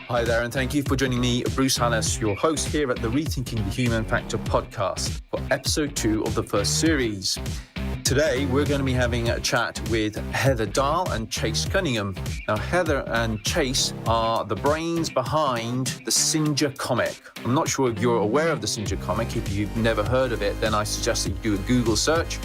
Hi there, and thank you for joining me, Bruce Hannes, your host here at the Rethinking the Human Factor podcast for episode 2 of the first series. Today, we're going to be having a chat with Heather Dahl and Chase Cunningham. Now, Heather and Chase are the brains behind the Cynja comic. I'm not sure if you're aware of the Cynja comic. If you've never heard of it, then I suggest that you do a Google search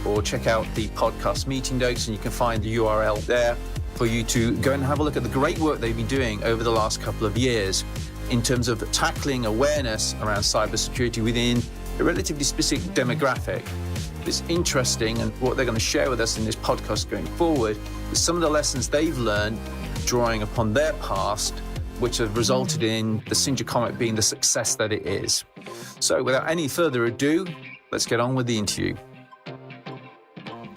or check out the podcast meeting notes, and you can find the URL there for you to go and have a look at the great work they've been doing over the last couple of years in terms of tackling awareness around cybersecurity within a relatively specific demographic. It's interesting, and what they're going to share with us in this podcast going forward is some of the lessons they've learned drawing upon their past, which have resulted in the Cynja comic being the success that it is. So without any further ado, let's get on with the interview.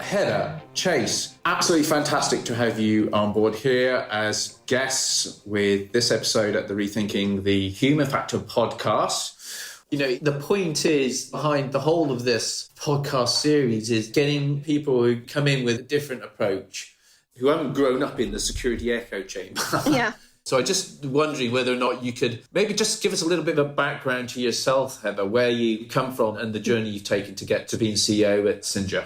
Heather, Chase, absolutely fantastic to have you on board here as guests with this episode at the Rethinking the Human Factor podcast. You know, the point is behind the whole of this podcast series is getting people who come in with a different approach, who haven't grown up in the security echo chamber. Yeah. So I'm just wondering whether or not you could maybe just give us a little bit of a background to yourself, Heather, where you come from and the journey you've taken to get to being CEO at Cynja.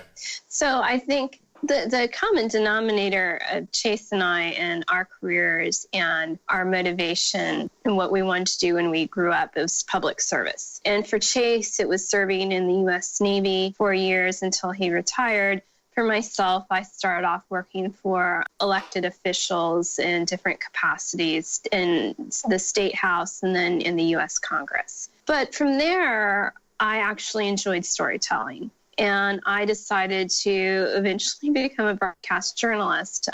So I think the common denominator of Chase and I and our careers and our motivation and what we wanted to do when we grew up was public service. And for Chase, it was serving in the U.S. Navy for years until he retired. For myself, I started off working for elected officials in different capacities in the State House and then in the U.S. Congress. But from there, I actually enjoyed storytelling. And I decided to eventually become a broadcast journalist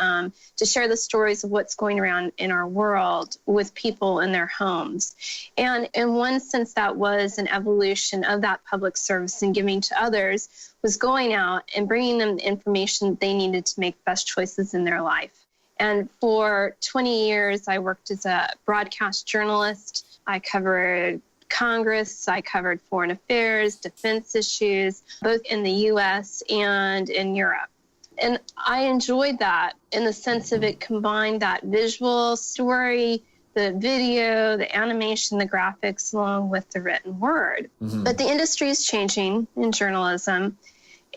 to share the stories of what's going around in our world with people in their homes. And in one sense, that was an evolution of that public service and giving to others, was going out and bringing them the information they needed to make best choices in their life. And for 20 years, I worked as a broadcast journalist. I covered Congress, I covered foreign affairs, defense issues, both in the U.S. and in Europe. And I enjoyed that in the sense of it combined that visual story, the video, the animation, the graphics, along with the written word. Mm-hmm. But the industry is changing in journalism,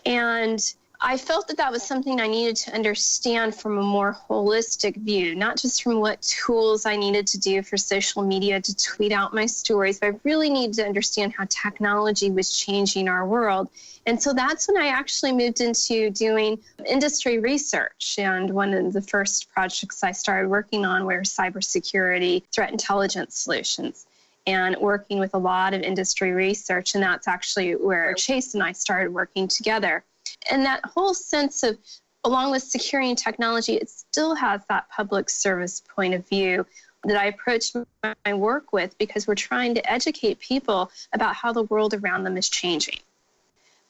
and I felt that was something I needed to understand from a more holistic view, not just from what tools I needed to do for social media to tweet out my stories, but I really needed to understand how technology was changing our world. And so that's when I actually moved into doing industry research. And one of the first projects I started working on were cybersecurity threat intelligence solutions, and working with a lot of industry research. And that's actually where Chase and I started working together. And that whole sense of, along with security and technology, it still has that public service point of view that I approach my work with, because we're trying to educate people about how the world around them is changing.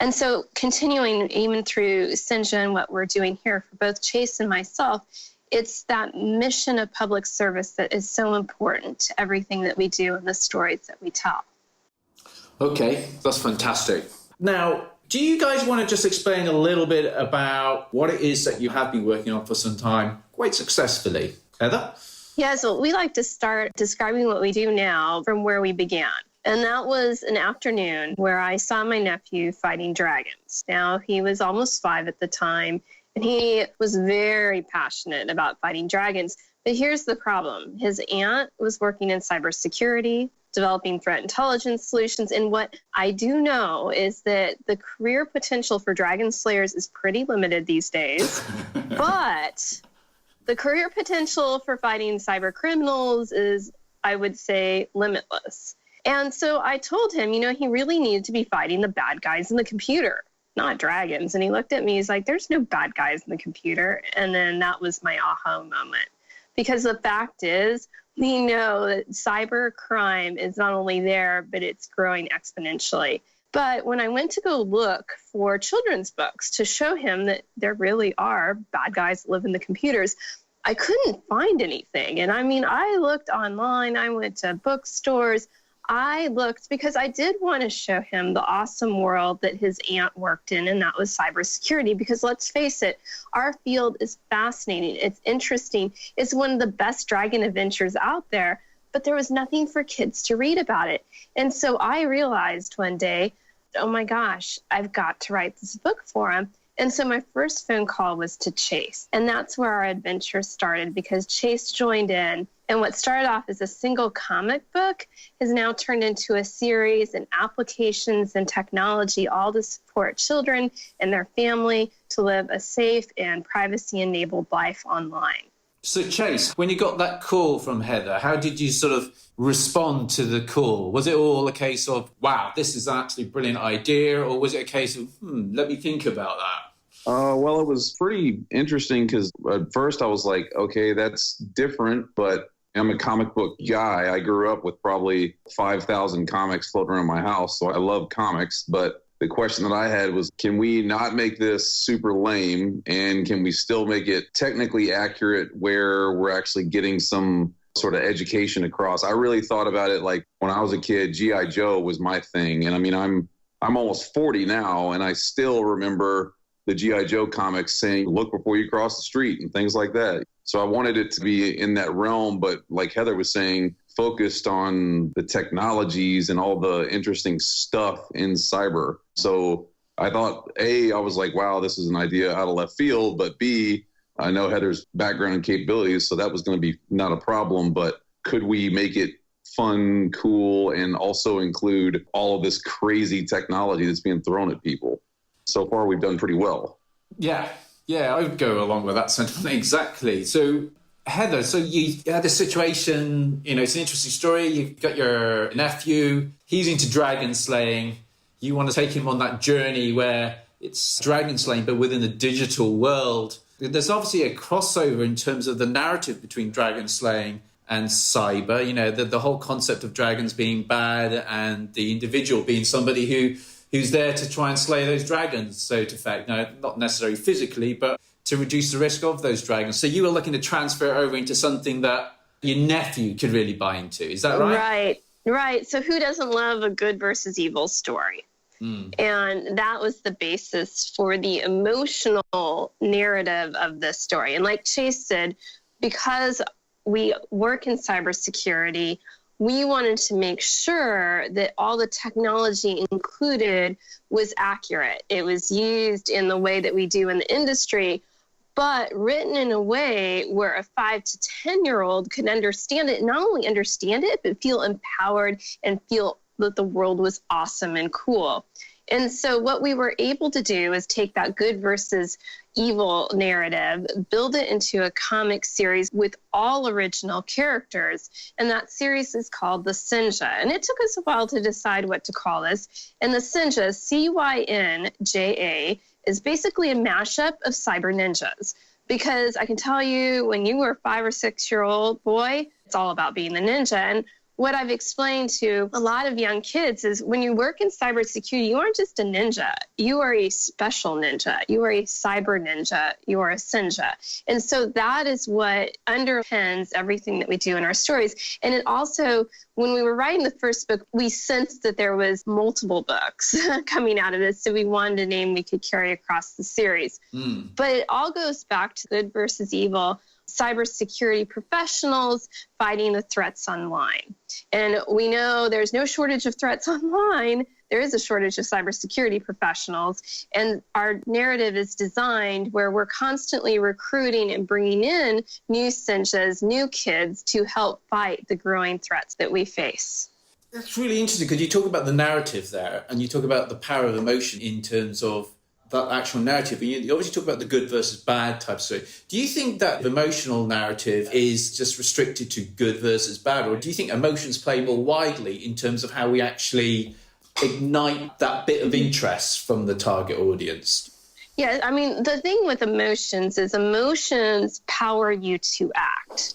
And so continuing even through Cynja and what we're doing here for both Chase and myself, it's that mission of public service that is so important to everything that we do and the stories that we tell. Okay, that's fantastic. Now, do you guys want to just explain a little bit about what it is that you have been working on for some time, quite successfully? Heather? Yeah, so we like to start describing what we do now from where we began. And that was an afternoon where I saw my nephew fighting dragons. Now, he was almost 5 at the time, and he was very passionate about fighting dragons. But here's the problem. His aunt was working in cybersecurity, developing threat intelligence solutions. And what I do know is that the career potential for dragon slayers is pretty limited these days, but the career potential for fighting cyber criminals is, I would say, limitless. And so I told him, he really needed to be fighting the bad guys in the computer, not dragons. And he looked at me, he's like, there's no bad guys in the computer. And then that was my aha moment. Because the fact is, we know that cyber crime is not only there, but it's growing exponentially. But when I went to go look for children's books to show him that there really are bad guys that live in the computers, I couldn't find anything. And I looked online, I went to bookstores, I looked because I did want to show him the awesome world that his aunt worked in, and that was cybersecurity. Because let's face it, our field is fascinating. It's interesting. It's one of the best dragon adventures out there, but there was nothing for kids to read about it. And so I realized one day, oh my gosh, I've got to write this book for him. And so my first phone call was to Chase. And that's where our adventure started, because Chase joined in. And what started off as a single comic book has now turned into a series and applications and technology, all to support children and their family to live a safe and privacy-enabled life online. So Chase, when you got that call from Heather, how did you sort of respond to the call? Was it all a case of, wow, this is actually a brilliant idea? Or was it a case of, let me think about that? Well, it was pretty interesting because at first I was like, okay, that's different, but I'm a comic book guy. I grew up with probably 5,000 comics floating around my house, so I love comics. But the question that I had was, can we not make this super lame, and can we still make it technically accurate where we're actually getting some sort of education across? I really thought about it like when I was a kid, G.I. Joe was my thing. And I mean, I'm almost 40 now, and I still remember the G.I. Joe comics saying, look before you cross the street and things like that. So I wanted it to be in that realm, but like Heather was saying, focused on the technologies and all the interesting stuff in cyber. So I thought, A, I was like, wow, this is an idea out of left field, but B, I know Heather's background and capabilities, so that was going to be not a problem, but could we make it fun, cool, and also include all of this crazy technology that's being thrown at people? So far, we've done pretty well. Yeah, I would go along with that sentiment. Exactly. So, Heather, so you had a situation, it's an interesting story. You've got your nephew, he's into dragon slaying. You want to take him on that journey where it's dragon slaying, but within a digital world. There's obviously a crossover in terms of the narrative between dragon slaying and cyber. The whole concept of dragons being bad and the individual being somebody who's there to try and slay those dragons, so to fact. No, not necessarily physically, but to reduce the risk of those dragons. So you were looking to transfer it over into something that your nephew could really buy into. Is that right? Right. So who doesn't love a good versus evil story? And that was the basis for the emotional narrative of this story. And like Chase said, because we work in cybersecurity, we wanted to make sure that all the technology included was accurate. It was used in the way that we do in the industry, but written in a way where a 5 to 10-year-old could understand it, not only understand it, but feel empowered and feel that the world was awesome and cool. And so what we were able to do is take that good versus evil narrative, build it into a comic series with all original characters. And that series is called the Cynja. And it took us a while to decide what to call this. And the Cynja, Cynja, is basically a mashup of cyber ninjas. Because I can tell you, when you were a 5 or 6-year-old boy, it's all about being the ninja. And what I've explained to a lot of young kids is when you work in cybersecurity, you aren't just a ninja. You are a special ninja. You are a cyber ninja. You are a Cynja. And so that is what underpins everything that we do in our stories. And it also, when we were writing the first book, we sensed that there was multiple books coming out of this. So we wanted a name we could carry across the series. But it all goes back to good versus evil. Cybersecurity professionals fighting the threats online. And we know there's no shortage of threats online. There is a shortage of cybersecurity professionals. And our narrative is designed where we're constantly recruiting and bringing in new Cynjas, new kids to help fight the growing threats that we face. That's really interesting because you talk about the narrative there and you talk about the power of emotion in terms of that actual narrative. And you obviously talk about the good versus bad type story. Do you think that the emotional narrative is just restricted to good versus bad? Or do you think emotions play more widely in terms of how we actually ignite that bit of interest from the target audience? Yeah, I mean, the thing with emotions is emotions power you to act.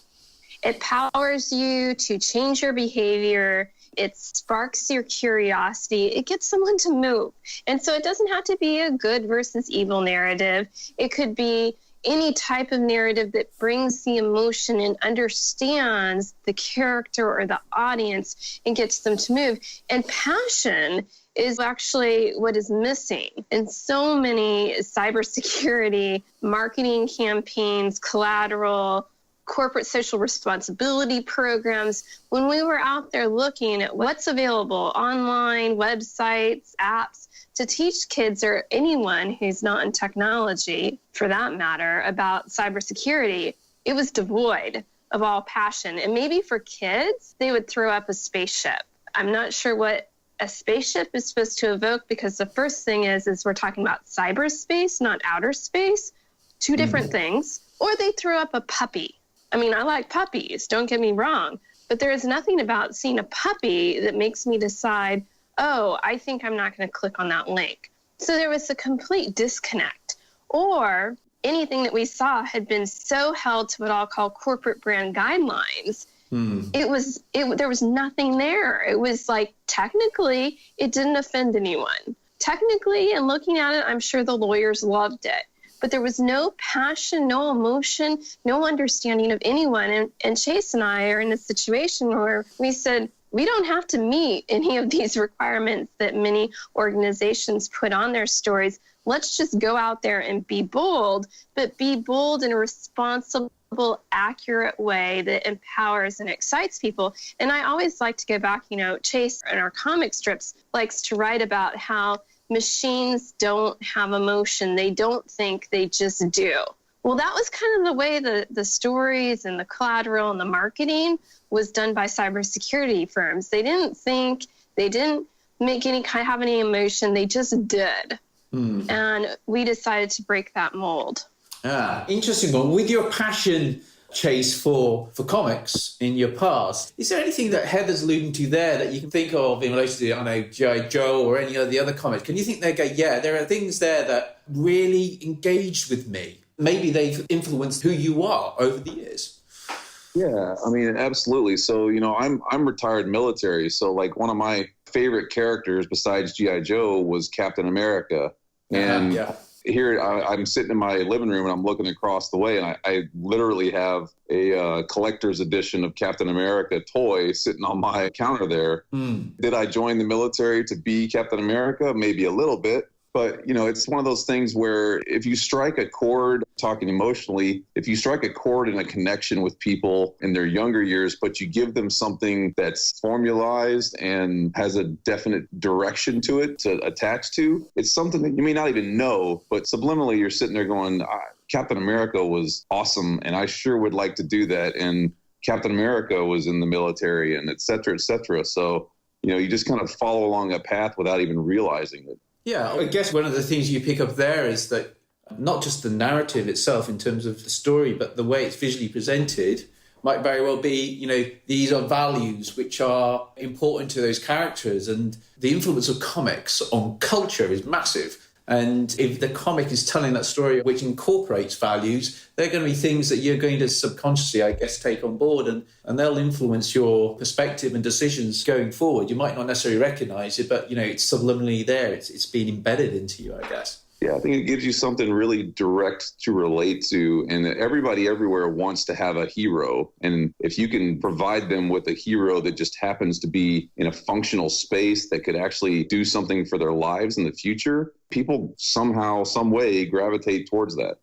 It powers you to change your behavior. It sparks your curiosity. It gets someone to move. And so it doesn't have to be a good versus evil narrative. It could be, any type of narrative that brings the emotion and understands the character or the audience and gets them to move. And passion is actually what is missing in so many cybersecurity marketing campaigns, collateral, corporate social responsibility programs. When we were out there looking at what's available online, websites, apps, to teach kids or anyone who's not in technology, for that matter, about cybersecurity, it was devoid of all passion. And maybe for kids, they would throw up a spaceship. I'm not sure what a spaceship is supposed to evoke, because the first thing is we're talking about cyberspace, not outer space, two different things. Or they throw up a puppy. I mean, I like puppies, don't get me wrong, but there is nothing about seeing a puppy that makes me decide, oh, I think I'm not going to click on that link. So there was a complete disconnect. Or anything that we saw had been so held to what I'll call corporate brand guidelines. There was nothing there. It was like, technically, it didn't offend anyone. Technically, and looking at it, I'm sure the lawyers loved it. But there was no passion, no emotion, no understanding of anyone. And Chase and I are in a situation where we said, we don't have to meet any of these requirements that many organizations put on their stories. Let's just go out there and be bold, but be bold in a responsible, accurate way that empowers and excites people. And I always like to go back, Chase in our comic strips likes to write about how machines don't have emotion. They don't think, they just do. Well, that was kind of the way the stories and the collateral and the marketing was done by cybersecurity firms. They didn't think, they didn't have any emotion. They just did. And we decided to break that mold. Interesting one. With your passion, Chase, for comics in your past, is there anything that Heather's alluding to there that you can think of in relation to, I know, G.I. Joe or any of the other comics? Can you think they go, yeah, there are things there that really engaged with me? Maybe they've influenced who you are over the years. Yeah, I mean, absolutely. So, I'm retired military. So, like, one of my favorite characters besides G.I. Joe was Captain America. And here I'm sitting in my living room and I'm looking across the way, and I literally have a collector's edition of Captain America toy sitting on my counter there. Did I join the military to be Captain America? Maybe a little bit. But, it's one of those things where if you strike a chord, talking emotionally, if you strike a chord and a connection with people in their younger years, but you give them something that's formalized and has a definite direction to it to attach to, it's something that you may not even know, but subliminally you're sitting there going, Captain America was awesome, and I sure would like to do that. And Captain America was in the military, and et cetera, et cetera. So, you just kind of follow along a path without even realizing it. Yeah, I guess one of the things you pick up there is that not just the narrative itself in terms of the story, but the way it's visually presented might very well be, these are values which are important to those characters. And the influence of comics on culture is massive. And if the comic is telling that story which incorporates values, they're going to be things that you're going to subconsciously, I guess, take on board, and they'll influence your perspective and decisions going forward. You might not necessarily recognize it, but, it's subliminally there. It's being embedded into you, I guess. Yeah, I think it gives you something really direct to relate to, and everybody everywhere wants to have a hero. And if you can provide them with a hero that just happens to be in a functional space that could actually do something for their lives in the future, people somehow, some way gravitate towards that.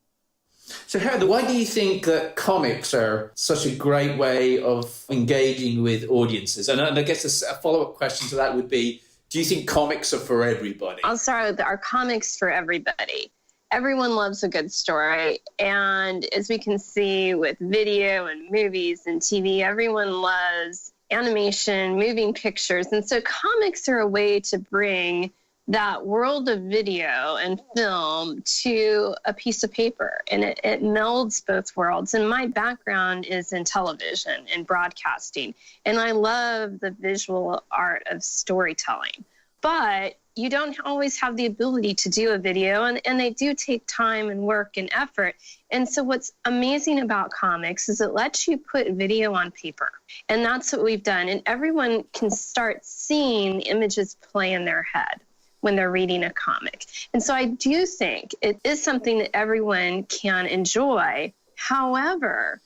So Heather, why do you think that comics are such a great way of engaging with audiences? And I guess a follow-up question to that would be, do you think comics are for everybody? I'll start with our comics for everybody. Everyone loves a good story. And as we can see with video and movies and TV, everyone loves animation, moving pictures. And so comics are a way to bring that world of video and film to a piece of paper. And it melds both worlds. And my background is in television and broadcasting. And I love the visual art of storytelling. But you don't always have the ability to do a video, and they do take time and work and effort. And so what's amazing about comics is it lets you put video on paper. And that's what we've done. And everyone can start seeing the images play in their head. when they're reading a comic. And so I do think it is something that everyone can enjoy. However,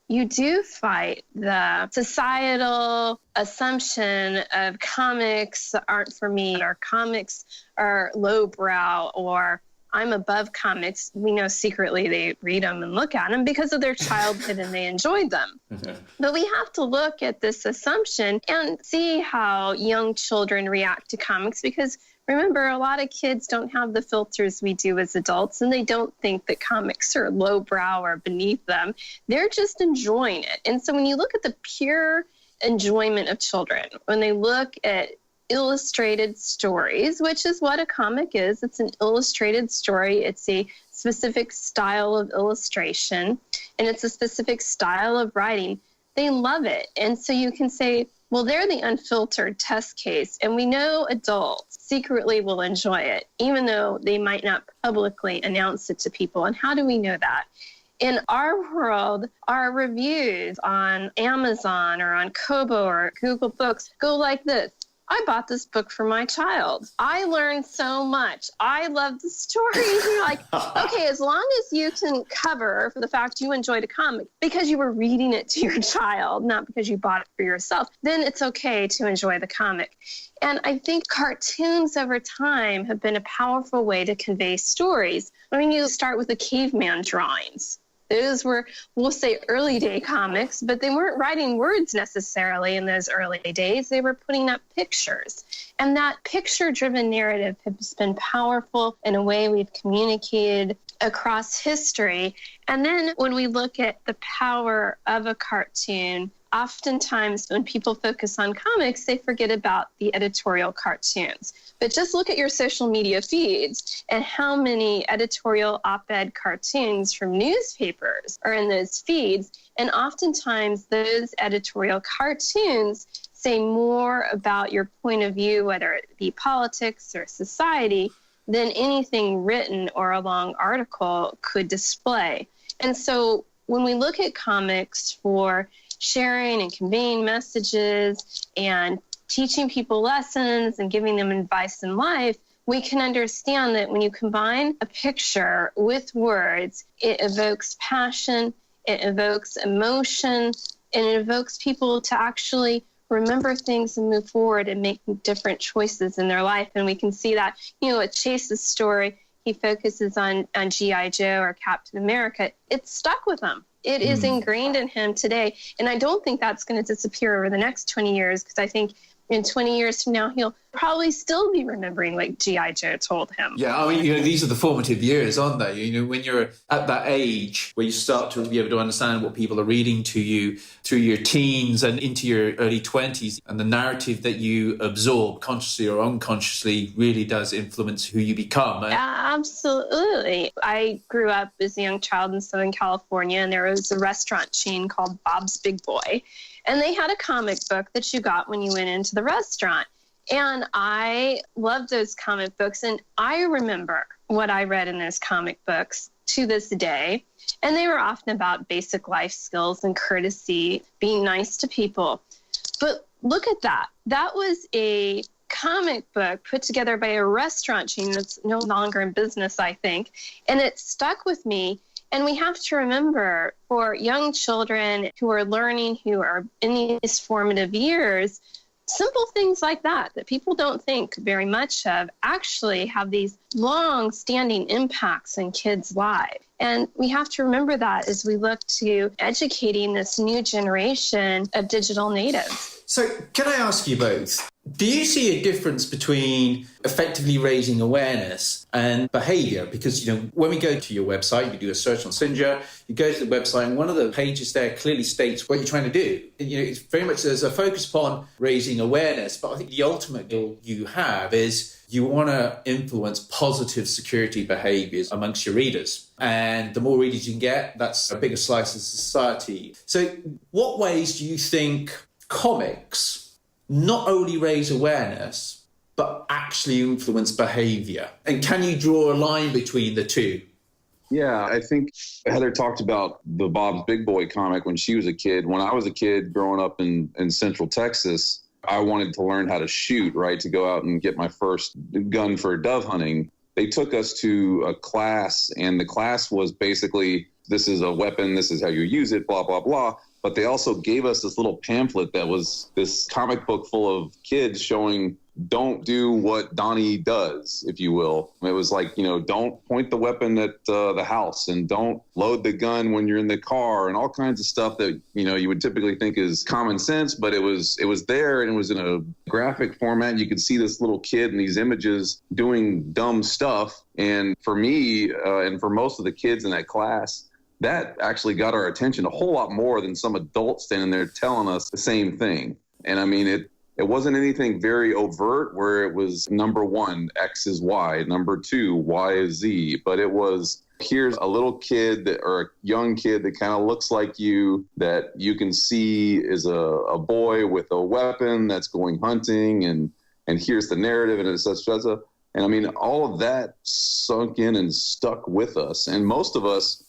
you do fight the societal assumption of comics aren't for me, or comics are lowbrow, or I'm above comics. We know secretly they read them and look at them because of their childhood and they enjoyed them. But we have to look at this assumption and see how young children react to comics, because remember, a lot of kids don't have the filters we do as adults, and they don't think that comics are lowbrow or beneath them. They're just enjoying it. And so when you look at the pure enjoyment of children, when they look at illustrated stories, which is what a comic is. It's an illustrated story. It's a specific style of illustration, and it's a specific style of writing. They love it. And so you can say, well, they're the unfiltered test case, and we know adults secretly will enjoy it, even though they might not publicly announce it to people. And how do we know that? In our world, our reviews on Amazon or on Kobo or Google Books go like this. I bought this book for my child. I learned so much. I love the story. You're like, okay, as long as you can cover for the fact you enjoyed a comic because you were reading it to your child, not because you bought it for yourself, then it's okay to enjoy the comic. And I think cartoons over time have been a powerful way to convey stories. I mean, you start with the caveman drawings. Those were, we'll say, early day comics, but they weren't writing words necessarily in those early days. They were putting up pictures. And that picture-driven narrative has been powerful in a way we've communicated across history. And then when we look at the power of a cartoon, oftentimes when people focus on comics, they forget about the editorial cartoons. But just look at your social media feeds and how many editorial op-ed cartoons from newspapers are in those feeds. And oftentimes those editorial cartoons say more about your point of view, whether it be politics or society, than anything written or a long article could display. And so when we look at comics for sharing and conveying messages and teaching people lessons and giving them advice in life, we can understand that when you combine a picture with words, it evokes passion, it evokes emotion, and it evokes people to actually remember things and move forward and make different choices in their life. And we can see that, with Chase's story, he focuses on G.I. Joe or Captain America. It stuck with him. It is ingrained in him today. And I don't think that's going to disappear over the next 20 years, because I think in 20 years from now, he'll probably still be remembering what G.I. Joe told him. Yeah, I mean, these are the formative years, aren't they? When you're at that age where you start to be able to understand what people are reading to you through your teens and into your early 20s, and the narrative that you absorb consciously or unconsciously really does influence who you become. Absolutely. I grew up as a young child in Southern California, and there was a restaurant chain called Bob's Big Boy. And they had a comic book that you got when you went into the restaurant. And I loved those comic books. And I remember what I read in those comic books to this day. And they were often about basic life skills and courtesy, being nice to people. But look at that. That was a comic book put together by a restaurant chain that's no longer in business, I think. And it stuck with me. And we have to remember, for young children who are learning, who are in these formative years, simple things like that people don't think very much of actually have these long-standing impacts in kids' lives. And we have to remember that as we look to educating this new generation of digital natives. So can I ask you both, do you see a difference between effectively raising awareness and behaviour? Because, when we go to your website, you do a search on Cynja, you go to the website, and one of the pages there clearly states what you're trying to do. It's very much, there's a focus upon raising awareness, but I think the ultimate goal you have is you want to influence positive security behaviours amongst your readers. And the more readers you can get, that's a bigger slice of society. So what ways do you think comics not only raise awareness, but actually influence behaviour? And can you draw a line between the two? Yeah, I think Heather talked about the Bob's Big Boy comic when she was a kid. When I was a kid growing up in Central Texas, I wanted to learn how to shoot, right, to go out and get my first gun for dove hunting. They took us to a class, and the class was basically, this is a weapon, this is how you use it, blah, blah, blah. But they also gave us this little pamphlet that was this comic book full of kids showing, don't do what Donnie does, if you will. It was like, don't point the weapon at the house, and don't load the gun when you're in the car, and all kinds of stuff that, you would typically think is common sense, but it was there, and it was in a graphic format. You could see this little kid in these images doing dumb stuff. And for me, and for most of the kids in that class, that actually got our attention a whole lot more than some adult standing there telling us the same thing. And I mean, it wasn't anything very overt where it was number one, X is Y, number two, Y is Z. But it was, here's a little kid or a young kid that kind of looks like you, that you can see is a boy with a weapon that's going hunting. And here's the narrative, and it's such. And I mean, all of that sunk in and stuck with us. And most of us,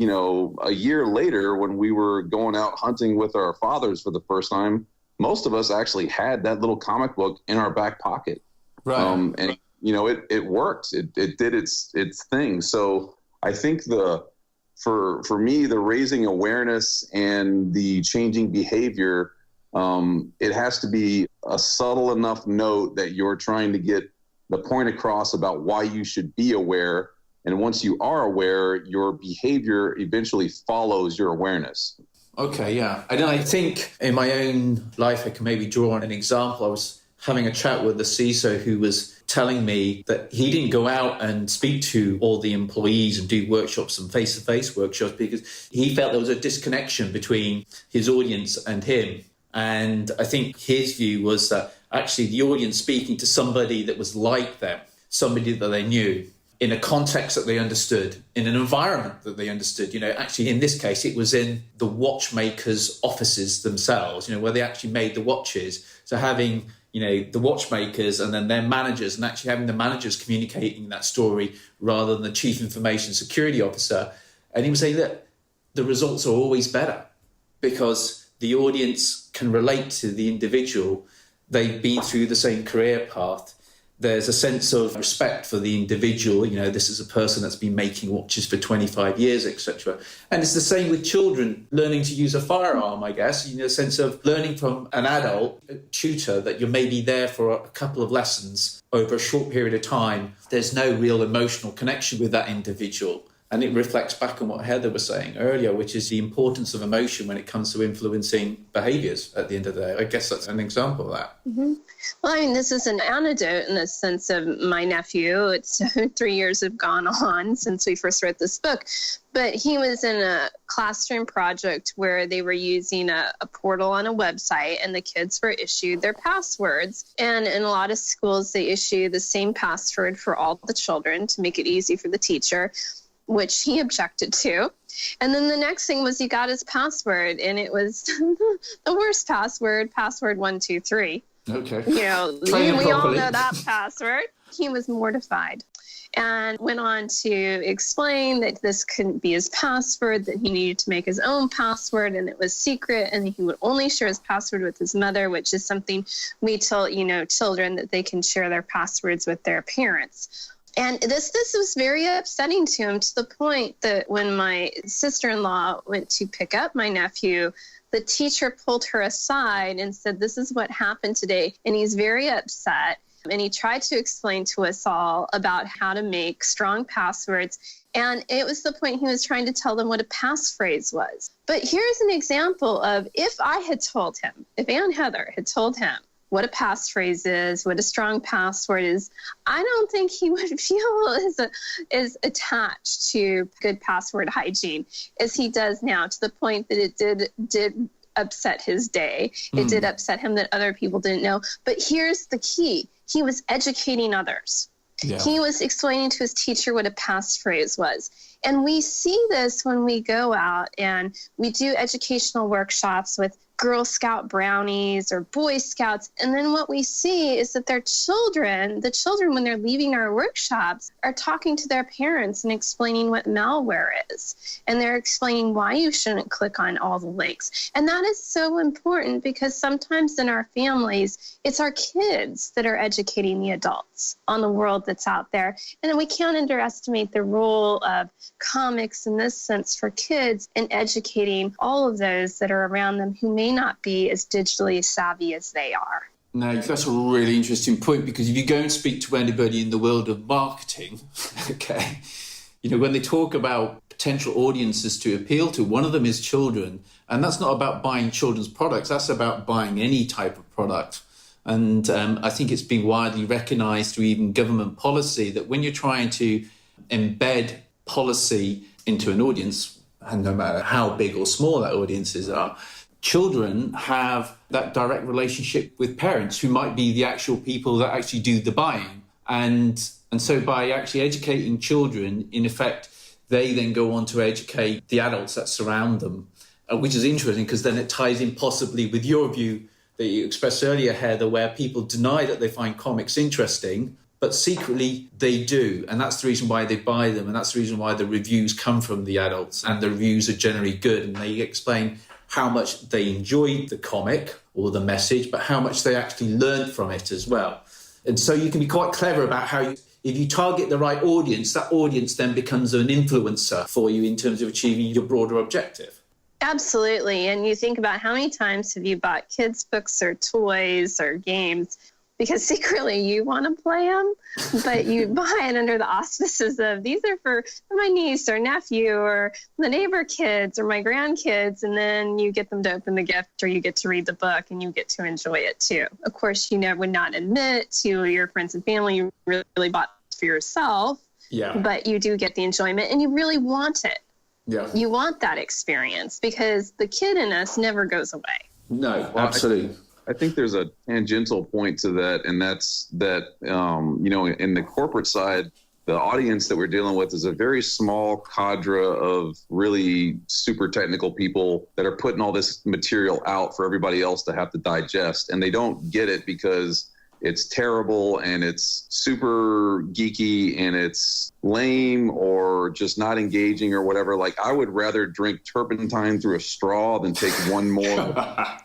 a year later, when we were going out hunting with our fathers for the first time, most of us actually had that little comic book in our back pocket. Right. And it worked. It did its thing. So I think for me, the raising awareness and the changing behavior, it has to be a subtle enough note that you're trying to get the point across about why you should be aware. And once you are aware, your behavior eventually follows your awareness. Okay, yeah. And I think in my own life, I can maybe draw on an example. I was having a chat with the CISO who was telling me that he didn't go out and speak to all the employees and do workshops and face-to-face workshops because he felt there was a disconnection between his audience and him. And I think his view was that actually the audience speaking to somebody that was like them, somebody that they knew, in a context that they understood, in an environment that they understood. Actually, in this case, it was in the watchmakers' offices themselves, where they actually made the watches. So having, the watchmakers and then their managers, and actually having the managers communicating that story rather than the chief information security officer. And he was saying that the results are always better because the audience can relate to the individual. They've been through the same career path. There's a sense of respect for the individual. This is a person that's been making watches for 25 years, etc. And it's the same with children learning to use a firearm, I guess. A sense of learning from an adult, a tutor, that you're maybe there for a couple of lessons over a short period of time. There's no real emotional connection with that individual. And it reflects back on what Heather was saying earlier, which is the importance of emotion when it comes to influencing behaviours at the end of the day. I guess that's an example of that. Mm-hmm. Well, this is an antidote in the sense of my nephew. It's 3 years have gone on since we first wrote this book. But he was in a classroom project where they were using a portal on a website, and the kids were issued their passwords. And in a lot of schools, they issue the same password for all the children to make it easy for the teacher, which he objected to. And then the next thing was he got his password, and it was the worst password 123. Okay. We all know that password. He was mortified and went on to explain that this couldn't be his password, that he needed to make his own password, and it was secret, and he would only share his password with his mother, which is something we tell, children, that they can share their passwords with their parents. And this was very upsetting to him, to the point that when my sister-in-law went to pick up my nephew, the teacher pulled her aside and said, "This is what happened today." And he's very upset. And he tried to explain to us all about how to make strong passwords. And it was the point he was trying to tell them what a passphrase was. But here's an example of if I had told him, if Aunt Heather had told him what a passphrase is, what a strong password is, I don't think he would feel as attached to good password hygiene as he does now, to the point that it did upset his day. It did upset him that other people didn't know. But here's the key. He was educating others. Yeah. He was explaining to his teacher what a passphrase was. And we see this when we go out and we do educational workshops with Girl Scout brownies or Boy Scouts. And then what we see is that the children, when they're leaving our workshops, are talking to their parents and explaining what malware is. And they're explaining why you shouldn't click on all the links. And that is so important because sometimes in our families, it's our kids that are educating the adults on the world that's out there. And then we can't underestimate the role of comics in this sense for kids in educating all of those that are around them who may not be as digitally savvy as they are. No, that's a really interesting point, because if you go and speak to anybody in the world of marketing, okay, when they talk about potential audiences to appeal to, one of them is children. And that's not about buying children's products. That's about buying any type of product. And I think it's been widely recognized through even government policy that when you're trying to embed policy into an audience, and no matter how big or small that audiences are, children have that direct relationship with parents who might be the actual people that actually do the buying. And so by actually educating children, in effect, they then go on to educate the adults that surround them, which is interesting because then it ties in possibly with your view that you expressed earlier, Heather, where people deny that they find comics interesting, but secretly they do. And that's the reason why they buy them. And that's the reason why the reviews come from the adults and the reviews are generally good. And they explain how much they enjoyed the comic or the message, but how much they actually learned from it as well. And so you can be quite clever about how if you target the right audience, that audience then becomes an influencer for you in terms of achieving your broader objective. Absolutely. And you think about how many times have you bought kids' books or toys or games because secretly you want to play them, but you buy it under the auspices of these are for my niece or nephew or the neighbor kids or my grandkids, and then you get them to open the gift or you get to read the book and you get to enjoy it too. Of course, you would not admit to your friends and family you really bought it for yourself, but you do get the enjoyment and you really want it. Yeah. You want that experience because the kid in us never goes away. No, absolutely. I think there's a tangential point to that, and that's that, in the corporate side, the audience that we're dealing with is a very small cadre of really super technical people that are putting all this material out for everybody else to have to digest, and they don't get it because it's terrible and it's super geeky and it's lame or just not engaging or whatever. Like, I would rather drink turpentine through a straw than take one more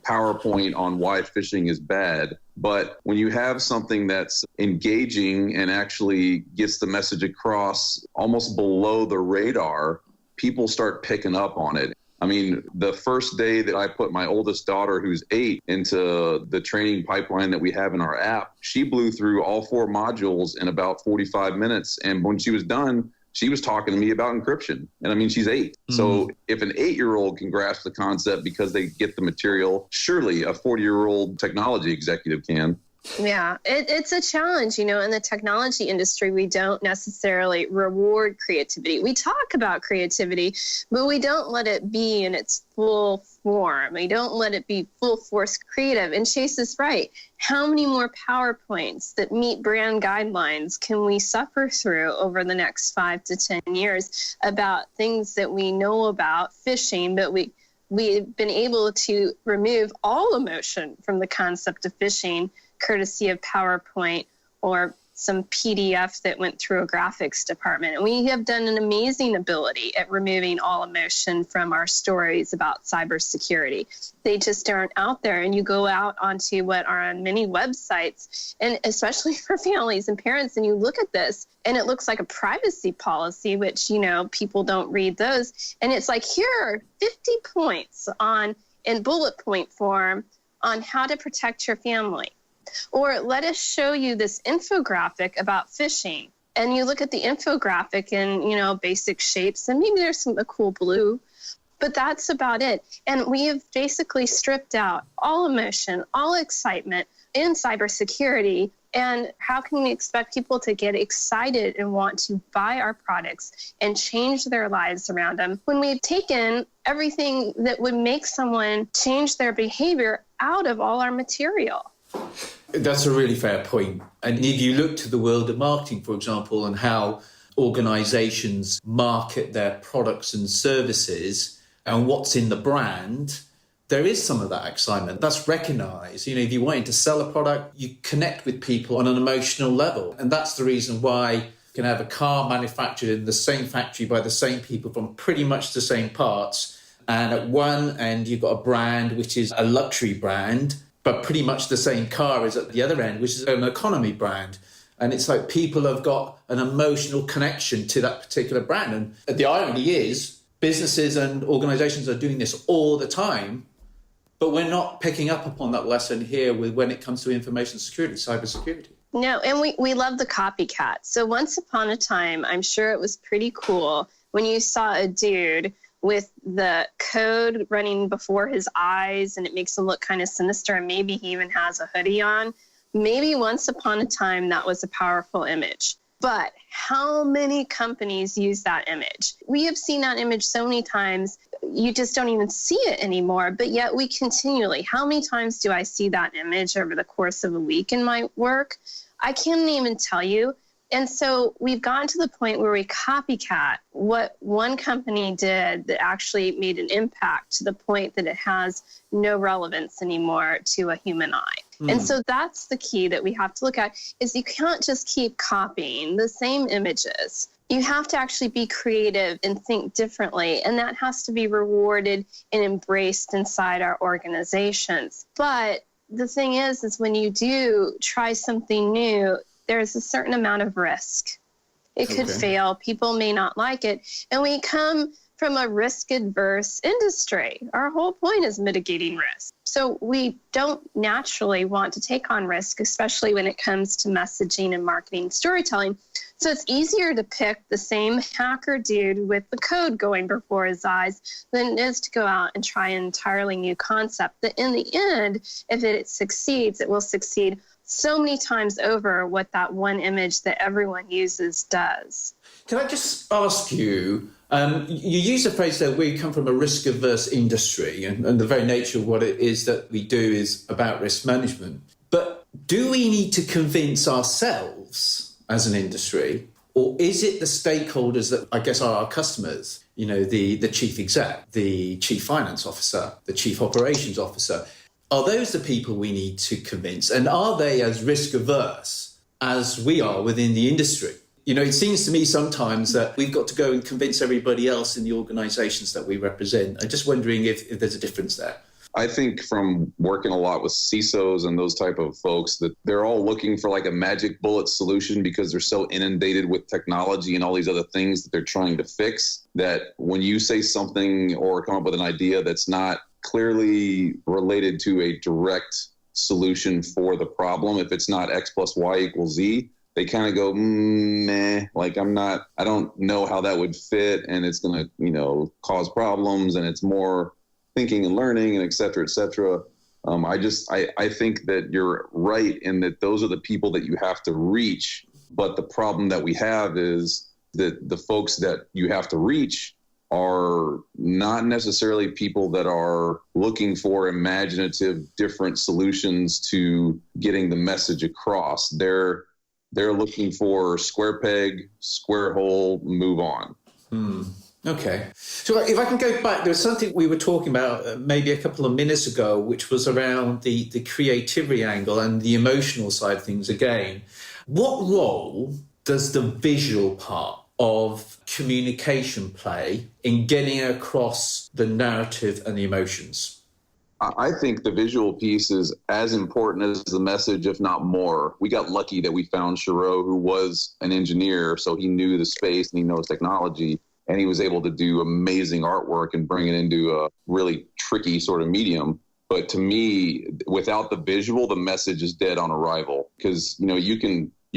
PowerPoint on why phishing is bad. But when you have something that's engaging and actually gets the message across almost below the radar, people start picking up on it. I mean, the first day that I put my oldest daughter, who's 8, into the training pipeline that we have in our app, she blew through all 4 modules in about 45 minutes. And when she was done, she was talking to me about encryption. And I mean, she's 8. Mm-hmm. So if an 8-year-old can grasp the concept because they get the material, surely a 40-year-old technology executive can. Yeah, it's a challenge. In the technology industry, we don't necessarily reward creativity. We talk about creativity, but we don't let it be in its full form. We don't let it be full force creative. And Chase is right. How many more PowerPoints that meet brand guidelines can we suffer through over the next 5 to 10 years about things that we know about phishing, but we've been able to remove all emotion from the concept of phishing, courtesy of PowerPoint or some PDF that went through a graphics department. And we have done an amazing ability at removing all emotion from our stories about cybersecurity. They just aren't out there. And you go out onto what are on many websites, and especially for families and parents, and you look at this, and it looks like a privacy policy, which, people don't read those. And it's like, here are 50 points in bullet point form on how to protect your family. Or let us show you this infographic about phishing. And you look at the infographic in, basic shapes, and maybe there's a cool blue, but that's about it. And we have basically stripped out all emotion, all excitement in cybersecurity. And how can we expect people to get excited and want to buy our products and change their lives around them when we've taken everything that would make someone change their behavior out of all our material? That's a really fair point. And if you look to the world of marketing, for example, and how organizations market their products and services and what's in the brand, there is some of that excitement. That's recognized. If you're wanting to sell a product, you connect with people on an emotional level. And that's the reason why you can have a car manufactured in the same factory by the same people from pretty much the same parts. And at one end, you've got a brand which is a luxury brand, but pretty much the same car is at the other end, which is an economy brand. And it's like people have got an emotional connection to that particular brand. And the irony is businesses and organizations are doing this all the time, but we're not picking up upon that lesson here when it comes to information security, cybersecurity. No, and we love the copycat. So once upon a time, I'm sure it was pretty cool when you saw a dude with the code running before his eyes and it makes him look kind of sinister, and maybe he even has a hoodie on. Maybe once upon a time that was a powerful image. But how many companies use that image? We have seen that image so many times, you just don't even see it anymore, but yet we continually, how many times do I see that image over the course of a week in my work? I can't even tell you. And so we've gotten to the point where we copycat what one company did that actually made an impact to the point that it has no relevance anymore to a human eye. And so that's the key that we have to look at, is you can't just keep copying the same images. You have to actually be creative and think differently, and that has to be rewarded and embraced inside our organizations. But the thing is when you do try something new, there's a certain amount of risk. It could fail. People may not like it. And we come from a risk-adverse industry. Our whole point is mitigating risk. So we don't naturally want to take on risk, especially when it comes to messaging and marketing storytelling. So it's easier to pick the same hacker dude with the code going before his eyes than it is to go out and try an entirely new concept that in the end, if it succeeds, it will succeed so many times over what that one image that everyone uses does. Can I just ask you, you use the phrase that we come from a risk-averse industry, and the very nature of what it is that we do is about risk management. But do we need to convince ourselves as an industry, or is it the stakeholders that I guess are our customers? The chief exec, the chief finance officer, the chief operations officer. Are those the people we need to convince? And are they as risk-averse as we are within the industry? It seems to me sometimes that we've got to go and convince everybody else in the organizations that we represent. I'm just wondering if there's a difference there. I think from working a lot with CISOs and those type of folks that they're all looking for like a magic bullet solution because they're so inundated with technology and all these other things that they're trying to fix, that when you say something or come up with an idea that's not clearly related to a direct solution for the problem, if it's not X plus Y equals Z, they kind of go, meh, like I don't know how that would fit, and it's going to, cause problems, and it's more thinking and learning, and et cetera, et cetera. I think that you're right in that those are the people that you have to reach. But the problem that we have is that the folks that you have to reach are not necessarily people that are looking for imaginative, different solutions to getting the message across. They're looking for square peg, square hole, move on. Okay. So if I can go back, there's something we were talking about maybe a couple of minutes ago, which was around the creativity angle and the emotional side of things again. What role does the visual part of communication play in getting across the narrative and the emotions? I think the visual piece is as important as the message, if not more. We got lucky that we found Shiro, who was an engineer, so he knew the space and he knows technology, and he was able to do amazing artwork and bring it into a really tricky sort of medium. But to me, without the visual, the message is dead on arrival, because you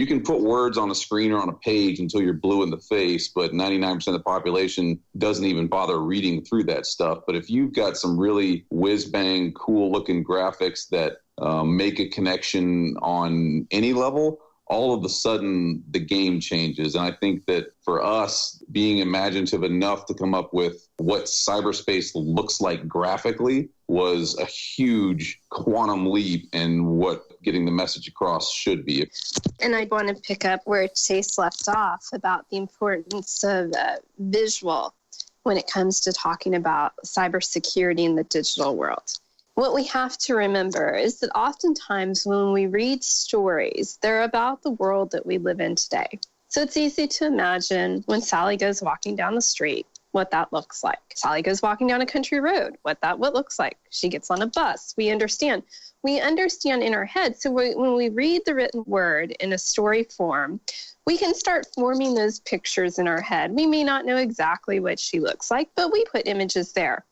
can put words on a screen or on a page until you're blue in the face, but 99% of the population doesn't even bother reading through that stuff. But if you've got some really whiz-bang, cool-looking graphics that make a connection on any level, all of a sudden the game changes. And I think that for us, being imaginative enough to come up with what cyberspace looks like graphically was a huge quantum leap in what getting the message across should be. And I want to pick up where Chase left off about the importance of visual when it comes to talking about cybersecurity in the digital world. What we have to remember is that oftentimes when we read stories, they're about the world that we live in today. So it's easy to imagine when Sally goes walking down the street, what that looks like. Sally goes walking down a country road, what looks like. She gets on a bus. We understand in our head. So when we read the written word in a story form, we can start forming those pictures in our head. We may not know exactly what she looks like, but we put images there.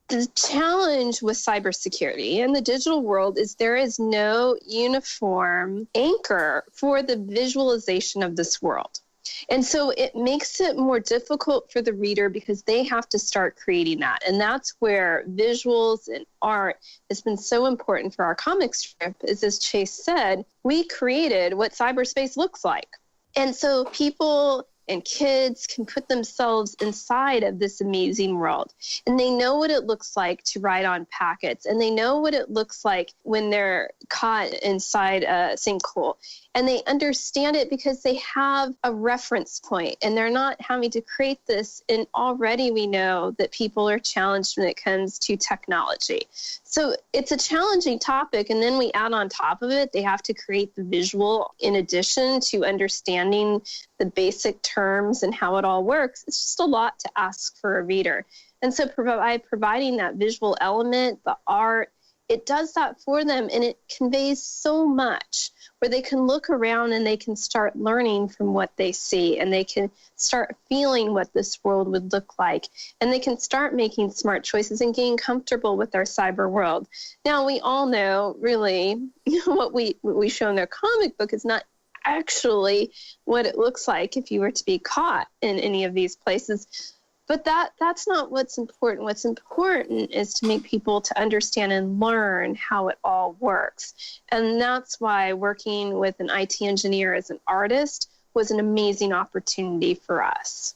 The challenge with cybersecurity in the digital world is there is no uniform anchor for the visualization of this world. And so it makes it more difficult for the reader because they have to start creating that. And that's where visuals and art has been so important for our comic strip, is, as Chase said, we created what cyberspace looks like. And so people and kids can put themselves inside of this amazing world. And they know what it looks like to write on packets. And they know what it looks like when they're caught inside a sinkhole. And they understand it because they have a reference point and they're not having to create this. And already we know that people are challenged when it comes to technology. So it's a challenging topic. And then we add on top of it, they have to create the visual in addition to understanding the basic terms and how it all works. It's just a lot to ask for a reader. And so by providing that visual element, the art, it does that for them, and it conveys so much where they can look around and they can start learning from what they see, and they can start feeling what this world would look like, and they can start making smart choices and getting comfortable with our cyber world. Now, we all know really what we show in their comic book is not actually what it looks like if you were to be caught in any of these places. But that's not what's important. What's important is to make people to understand and learn how it all works. And that's why working with an IT engineer as an artist was an amazing opportunity for us.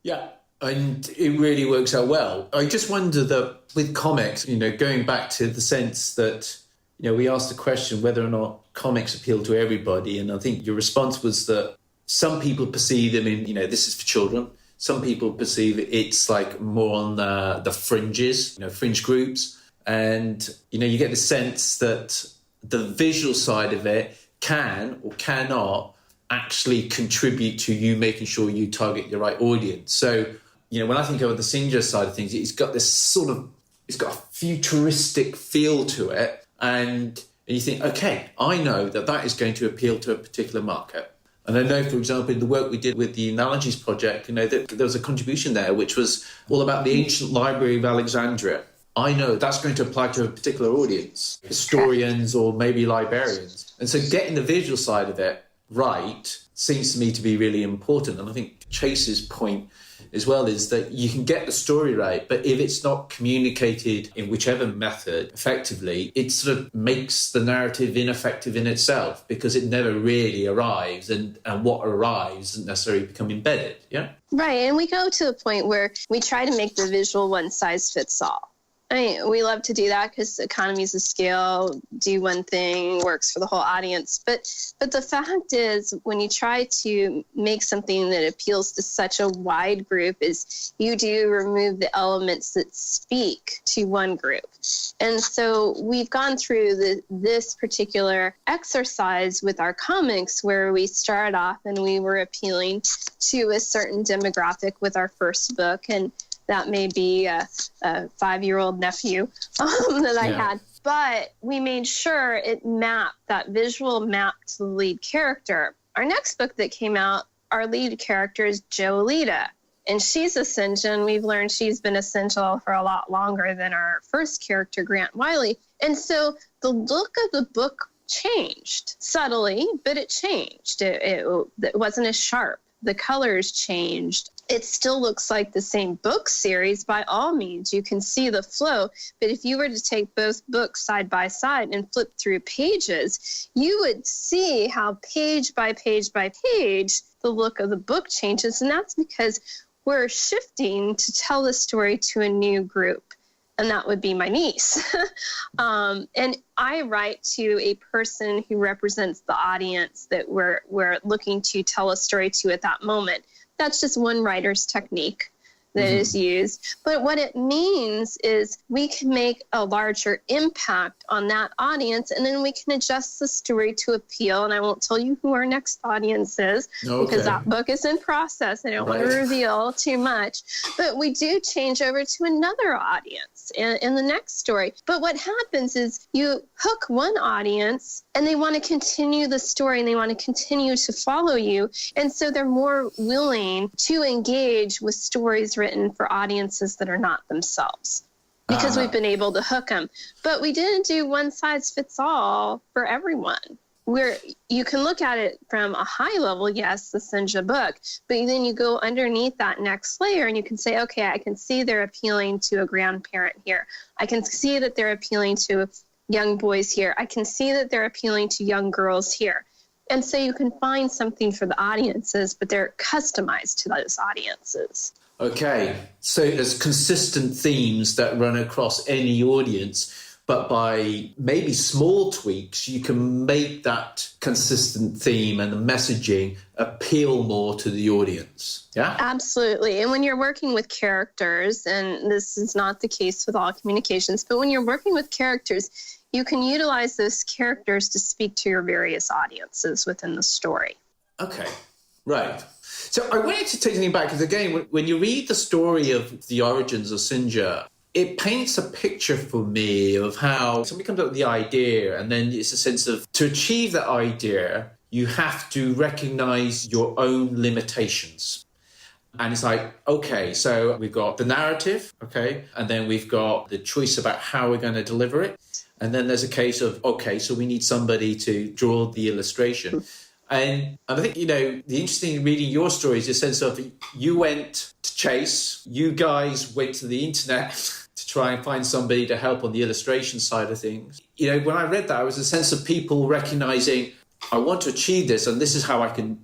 Yeah, and it really works out well. I just wonder that with comics, going back to the sense that, we asked the question whether or not comics appeal to everybody. And I think your response was that some people perceive them in, this is for children. Some people perceive it's like more on the fringes, fringe groups. And, you get the sense that the visual side of it can or cannot actually contribute to you making sure you target the right audience. So, when I think of the Cynja side of things, it's got a futuristic feel to it. And you think, okay, I know that is going to appeal to a particular market. And I know, for example, in the work we did with the Analogies project, that there was a contribution there which was all about the ancient library of Alexandria. I know that's going to apply to a particular audience, historians or maybe librarians. And so getting the visual side of it right seems to me to be really important. And I think Chase's point as well is that you can get the story right, but if it's not communicated in whichever method effectively, it sort of makes the narrative ineffective in itself because it never really arrives, and what arrives doesn't necessarily become embedded, yeah? Right, and we go to the point where we try to make the visual one size fits all. We love to do that because economies of scale, do one thing, works for the whole audience. But the fact is, when you try to make something that appeals to such a wide group, is you do remove the elements that speak to one group. And so we've gone through this particular exercise with our comics where we started off and we were appealing to a certain demographic with our first book, and that may be a 5-year-old nephew that I had. But we made sure that visual mapped to the lead character. Our next book that came out, our lead character is Jolita. And she's a Cynja, and we've learned she's been a Cynja for a lot longer than our first character, Grant Wiley. And so the look of the book changed subtly, but it changed. It wasn't as sharp. The colors changed. it still looks like the same book series. By all means, you can see the flow. But if you were to take both books side by side and flip through pages, you would see how page by page by page, the look of the book changes. And that's because we're shifting to tell the story to a new group. And that would be my niece. And I write to a person who represents the audience that we're looking to tell a story to at that moment. That's just one writer's technique that is used. But what it means is we can make a larger impact on that audience, and then we can adjust the story to appeal. And I won't tell you who our next audience is because that book is in process. I don't want to reveal too much. But we do change over to another audience in the next story. But what happens is you hook one audience, and they want to continue the story, and they want to continue to follow you. And so they're more willing to engage with stories written for audiences that are not themselves, because we've been able to hook them. But we didn't do one size fits all for everyone. Where you can look at it from a high level, yes, the Cynja book, but then you go underneath that next layer and you can say, okay, I can see they're appealing to a grandparent here. I can see that they're appealing to young boys here. I can see that they're appealing to young girls here. And so you can find something for the audiences, but they're customized to those audiences. Okay, so there's consistent themes that run across any audience, but by maybe small tweaks, you can make that consistent theme and the messaging appeal more to the audience. Yeah? Absolutely. And when you're working with characters, and this is not the case with all communications, but when you're working with characters, you can utilize those characters to speak to your various audiences within the story. Okay, right. So I wanted to take something back, because again, when you read the story of the origins of Cynja, it paints a picture for me of how somebody comes up with the idea, and then it's a sense of, to achieve that idea, you have to recognize your own limitations. And it's like, okay, so we've got the narrative, okay, and then we've got the choice about how we're going to deliver it. And then there's a case of, okay, so we need somebody to draw the illustration. And I think, the interesting reading your story is the sense of, you went to Chase, you guys went to the internet to try and find somebody to help on the illustration side of things. When I read that, it was a sense of people recognizing, I want to achieve this, and this is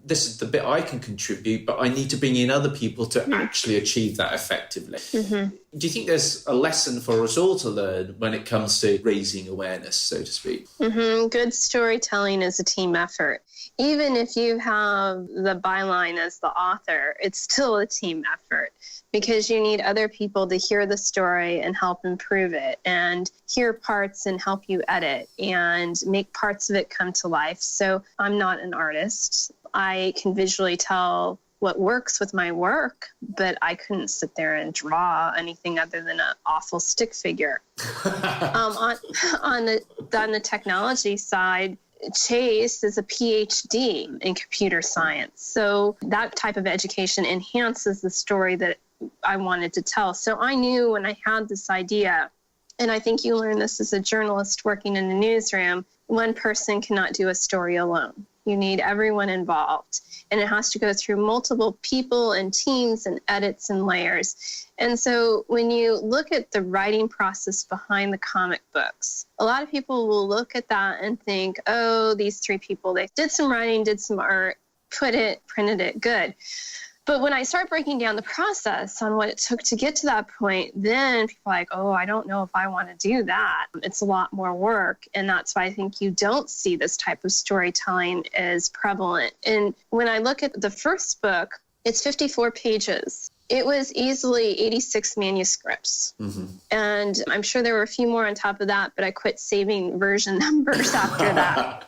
this is the bit I can contribute, but I need to bring in other people to actually achieve that effectively. Mm-hmm. Do you think there's a lesson for us all to learn when it comes to raising awareness, so to speak? Mm-hmm. Good storytelling is a team effort. Even if you have the byline as the author, it's still a team effort, because you need other people to hear the story and help improve it, and hear parts and help you edit and make parts of it come to life. So I'm not an artist. I can visually tell what works with my work, but I couldn't sit there and draw anything other than an awful stick figure. On the technology side, Chase is a PhD in computer science. So that type of education enhances the story that I wanted to tell. So I knew when I had this idea, and I think you learn this as a journalist working in a newsroom, one person cannot do a story alone. You need everyone involved, and it has to go through multiple people and teams and edits and layers. And so when you look at the writing process behind the comic books, a lot of people will look at that and think, oh, these three people, they did some writing, did some art, printed it, good. But when I start breaking down the process on what it took to get to that point, then people are like, oh, I don't know if I want to do that. It's a lot more work. And that's why I think you don't see this type of storytelling as prevalent. And when I look at the first book, it's 54 pages. It was easily 86 manuscripts. Mm-hmm. And I'm sure there were a few more on top of that, but I quit saving version numbers after that.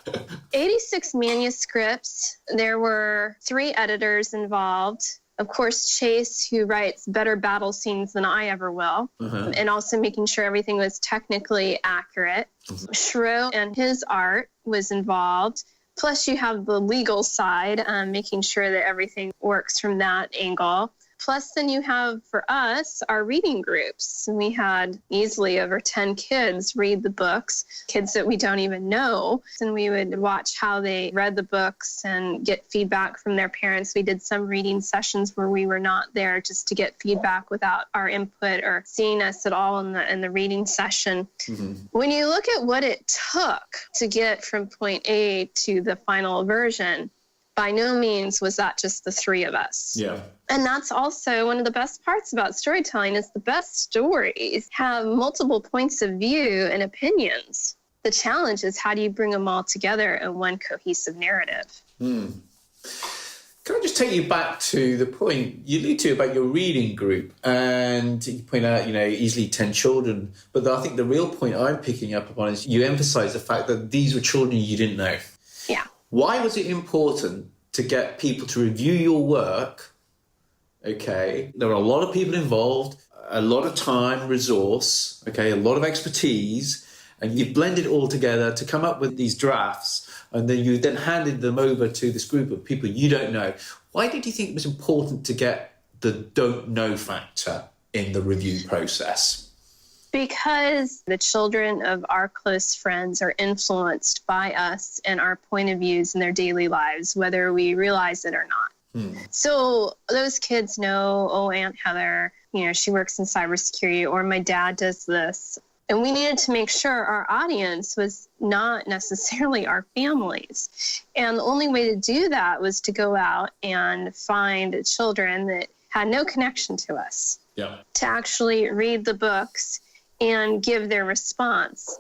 86 manuscripts. There were 3 editors involved. Of course, Chase, who writes better battle scenes than I ever will, and also making sure everything was technically accurate. Mm-hmm. Shro and his art was involved. Plus, you have the legal side, making sure that everything works from that angle. Plus, then you have, for us, our reading groups. And we had easily over 10 kids read the books, kids that we don't even know. And we would watch how they read the books and get feedback from their parents. We did some reading sessions where we were not there just to get feedback without our input or seeing us at all in the reading session. Mm-hmm. When you look at what it took to get from point A to the final version, by no means was that just the three of us. Yeah. And that's also one of the best parts about storytelling is the best stories have multiple points of view and opinions. The challenge is how do you bring them all together in one cohesive narrative? Can I just take you back to the point you allude to about your reading group? And you point out, easily 10 children. But I think the real point I'm picking up upon is you emphasize the fact that these were children you didn't know. Yeah. Why was it important to get people to review your work? Okay, there are a lot of people involved, a lot of time, resource, okay, a lot of expertise, and you blended it all together to come up with these drafts, and then you then handed them over to this group of people you don't know. Why did you think it was important to get the don't know factor in the review process? Because the children of our close friends are influenced by us and our point of views in their daily lives, whether we realize it or not. So those kids know, Aunt Heather, she works in cybersecurity, or my dad does this. And we needed to make sure our audience was not necessarily our families. And the only way to do that was to go out and find children that had no connection to us, to actually read the books and give their response.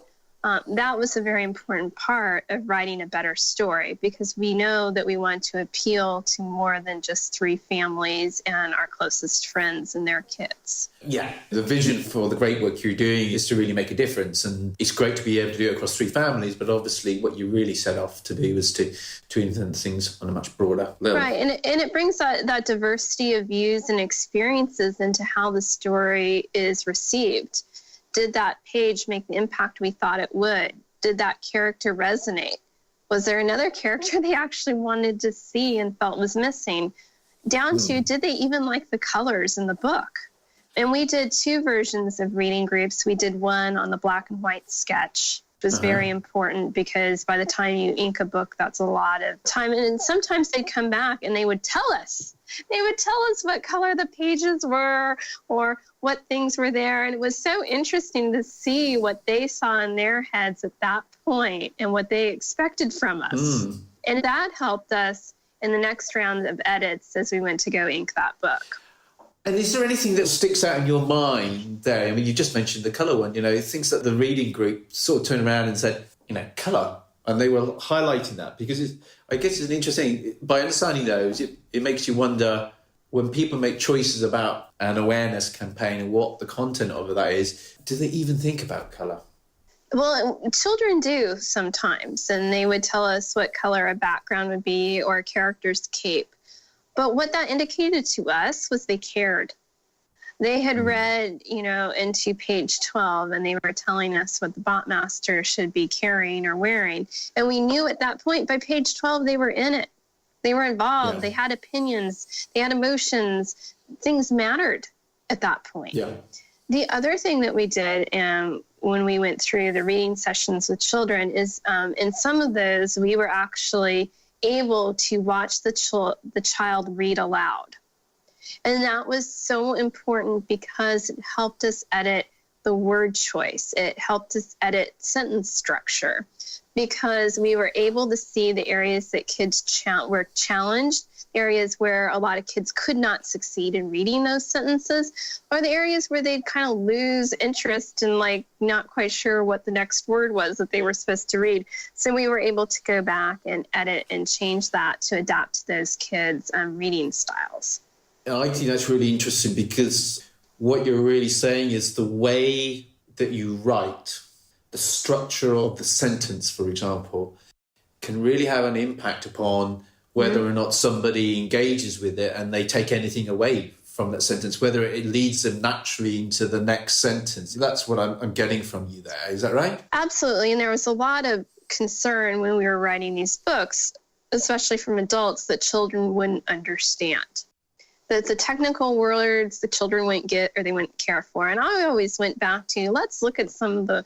That was a very important part of writing a better story, because we know that we want to appeal to more than just three families and our closest friends and their kids. Yeah, the vision for the great work you're doing is to really make a difference, and it's great to be able to do it across three families, but obviously what you really set off to do is to influence things on a much broader level. Right, and it brings that diversity of views and experiences into how the story is received. Did that page make the impact we thought it would? Did that character resonate? Was there another character they actually wanted to see and felt was missing? Down to, did they even like the colors in the book? And we did two versions of reading groups. We did one on the black and white sketch, which was very important, because by the time you ink a book, that's a lot of time. And sometimes they'd come back and they would tell us. They would tell us what color the pages were or what things were there. And it was so interesting to see what they saw in their heads at that point and what they expected from us. And that helped us in the next round of edits as we went to go ink that book. And is there anything that sticks out in your mind there? I mean, you just mentioned the colour one, things that the reading group sort of turned around and said, colour. And they were highlighting that because I guess it's an interesting, by understanding those, it makes you wonder when people make choices about an awareness campaign and what the content of that is, do they even think about colour? Well, children do sometimes, and they would tell us what color a background would be or a character's cape. But what that indicated to us was they cared. They had read, into page 12, and they were telling us what the botmaster should be carrying or wearing. And we knew at that point, by page 12, they were in it. They were involved. Yeah. They had opinions. They had emotions. Things mattered at that point. Yeah. The other thing that we did when we went through the reading sessions with children is in some of those, we were actually able to watch the child read aloud. And that was so important because it helped us edit the word choice. It helped us edit sentence structure because we were able to see the areas that kids were challenged, areas where a lot of kids could not succeed in reading those sentences, or the areas where they'd kind of lose interest and not quite sure what the next word was that they were supposed to read. So we were able to go back and edit and change that to adapt to those kids' reading styles. I think that's really interesting because what you're really saying is the way that you write, the structure of the sentence, for example, can really have an impact upon whether or not somebody engages with it and they take anything away from that sentence, whether it leads them naturally into the next sentence. That's what I'm getting from you there. Is that right? Absolutely. And there was a lot of concern when we were writing these books, especially from adults, that children wouldn't understand. the technical words the children wouldn't get or they wouldn't care for. And I always went back to, let's look at some of the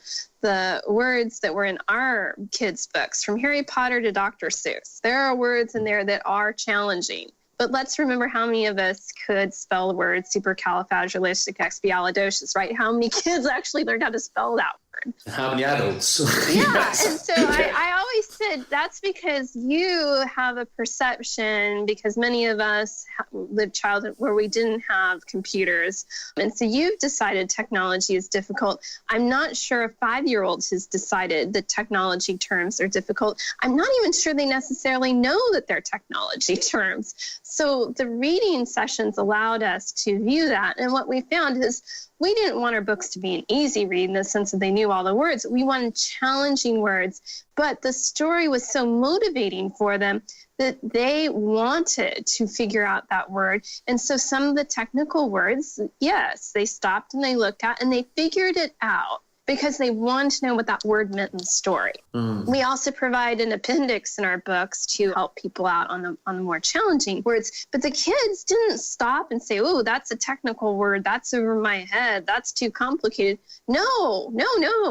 words that were in our kids' books, from Harry Potter to Dr. Seuss. There are words in there that are challenging. But let's remember how many of us could spell the word supercalifragilisticexpialidocious, right? How many kids actually learned how to spell that word? How many adults? Yeah, Yes. and so I always said that's because you have a perception, because many of us lived childhood where we didn't have computers. And so you've decided technology is difficult. I'm not sure a 5-year-old has decided that technology terms are difficult. I'm not even sure they necessarily know that they're technology terms. So the reading sessions allowed us to view that. And what we found is we didn't want our books to be an easy read in the sense that they knew all the words. We wanted challenging words, but the story was so motivating for them that they wanted to figure out that word. And so some of the technical words, yes, they stopped and they looked at and they figured it out because they wanted to know what that word meant in the story. We also provide an appendix in our books to help people out on the more challenging words. But the kids didn't stop and say, oh, that's a technical word. That's over my head. That's too complicated. No.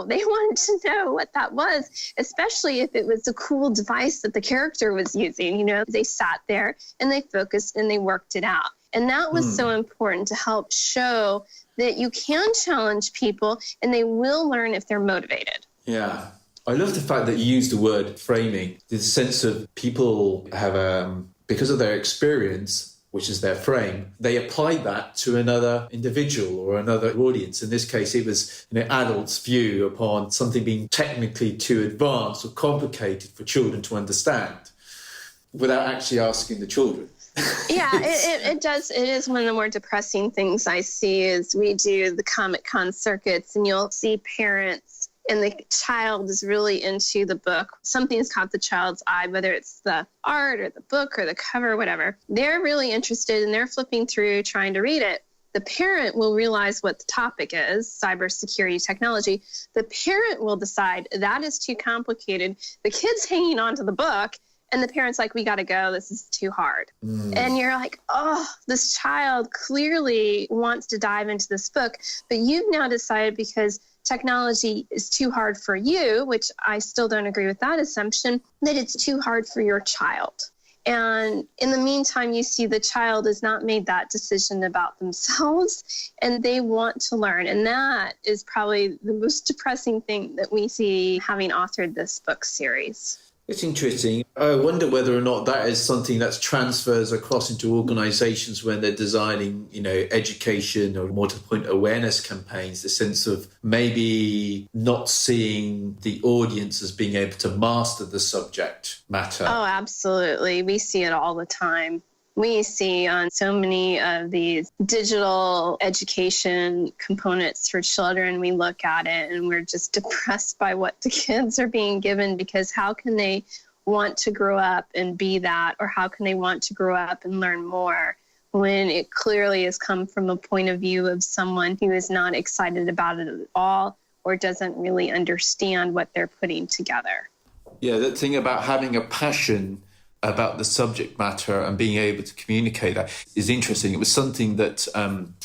They wanted to know what that was, especially if it was a cool device that the character was using. You know, they sat there and they focused and they worked it out. And that was so important to help show that you can challenge people and they will learn if they're motivated. Yeah. I love the fact that you use the word framing. The sense of people have, because of their experience, which is their frame, they apply that to another individual or another audience. In this case, it was adults' view upon something being technically too advanced or complicated for children to understand without actually asking the children. Yeah, it does. It is one of the more depressing things I see is we do the Comic Con circuits and you'll see parents and the child is really into the book. Something's caught the child's eye, whether it's the art or the book or the cover, whatever. They're really interested and they're flipping through trying to read it. The parent will realize what the topic is, cybersecurity technology. The parent will decide that is too complicated. The kid's hanging on to the book. And the parent's like, we got to go. This is too hard. And you're like, oh, this child clearly wants to dive into this book. But you've now decided because technology is too hard for you, which I still don't agree with that assumption, that it's too hard for your child. And in the meantime, you see the child has not made that decision about themselves and they want to learn. And that is probably the most depressing thing that we see having authored this book series. It's interesting. I wonder whether or not that is something that transfers across into organisations when they're designing, education or more to the point awareness campaigns, the sense of maybe not seeing the audience as being able to master the subject matter. Oh, absolutely. We see it all the time. We see on so many of these digital education components for children, we look at it and we're just depressed by what the kids are being given, because how can they want to grow up and be that, or how can they want to grow up and learn more when it clearly has come from a point of view of someone who is not excited about it at all or doesn't really understand what they're putting together. Yeah, that thing about having a passion about the subject matter and being able to communicate that is interesting. It was something that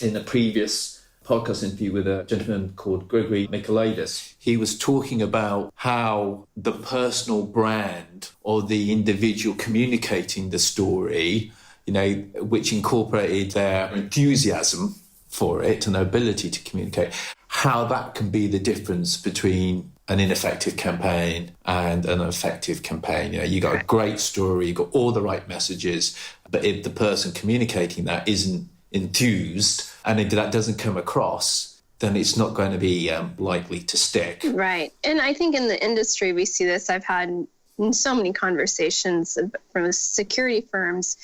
in a previous podcast interview with a gentleman called Gregory Michaelides, he was talking about how the personal brand or the individual communicating the story, which incorporated their enthusiasm for it and ability to communicate, how that can be the difference between an ineffective campaign and an effective campaign. You got a great story, you got all the right messages, but if the person communicating that isn't enthused and if that doesn't come across, then it's not going to be likely to stick. Right. And I think in the industry, we see this. I've had so many conversations from security firms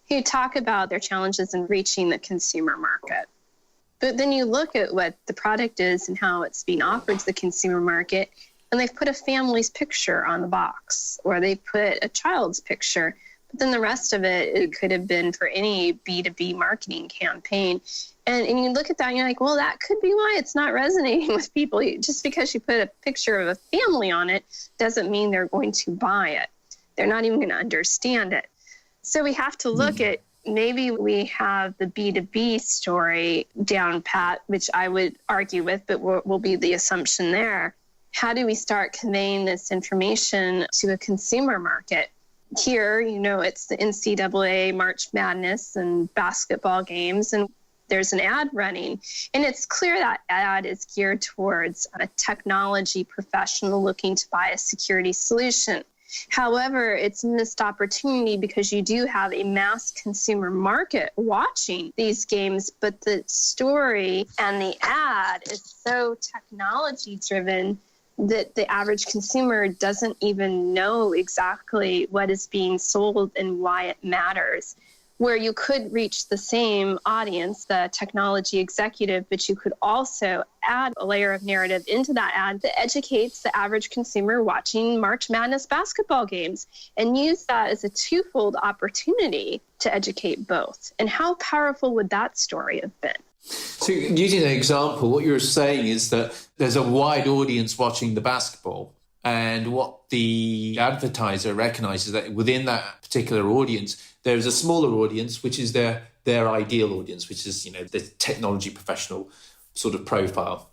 who talk about their challenges in reaching the consumer market. But then you look at what the product is and how it's being offered to the consumer market, and they've put a family's picture on the box, or they've put a child's picture. But then the rest of it could have been for any B2B marketing campaign. And you look at that and you're like, well, that could be why it's not resonating with people. Just because you put a picture of a family on it doesn't mean they're going to buy it. They're not even going to understand it. So we have to look at maybe we have the B2B story down pat, which I would argue with, but will be the assumption there. How do we start conveying this information to a consumer market? Here, it's the NCAA March Madness and basketball games, and there's an ad running. And it's clear that ad is geared towards a technology professional looking to buy a security solution. However, it's a missed opportunity because you do have a mass consumer market watching these games, but the story and the ad is so technology driven that the average consumer doesn't even know exactly what is being sold and why it matters. Where you could reach the same audience, the technology executive, but you could also add a layer of narrative into that ad that educates the average consumer watching March Madness basketball games, and use that as a twofold opportunity to educate both. And how powerful would that story have been? So using an example, what you're saying is that there's a wide audience watching the basketball, and what the advertiser recognizes that within that particular audience, there's a smaller audience, which is their ideal audience, which is, the technology professional sort of profile.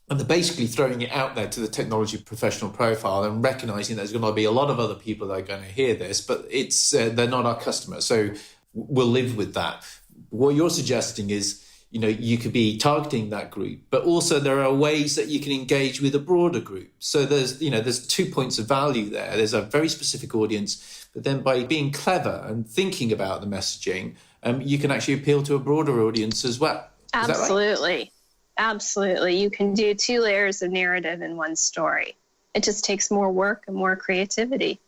And they're basically throwing it out there to the technology professional profile and recognizing there's going to be a lot of other people that are going to hear this, but it's they're not our customers. So we'll live with that. What you're suggesting is, you could be targeting that group, but also there are ways that you can engage with a broader group. So there's 2 points of value there. There's a very specific audience, but then by being clever and thinking about the messaging, you can actually appeal to a broader audience as well. Is Absolutely. That right? Absolutely. You can do 2 layers of narrative in one story. It just takes more work and more creativity.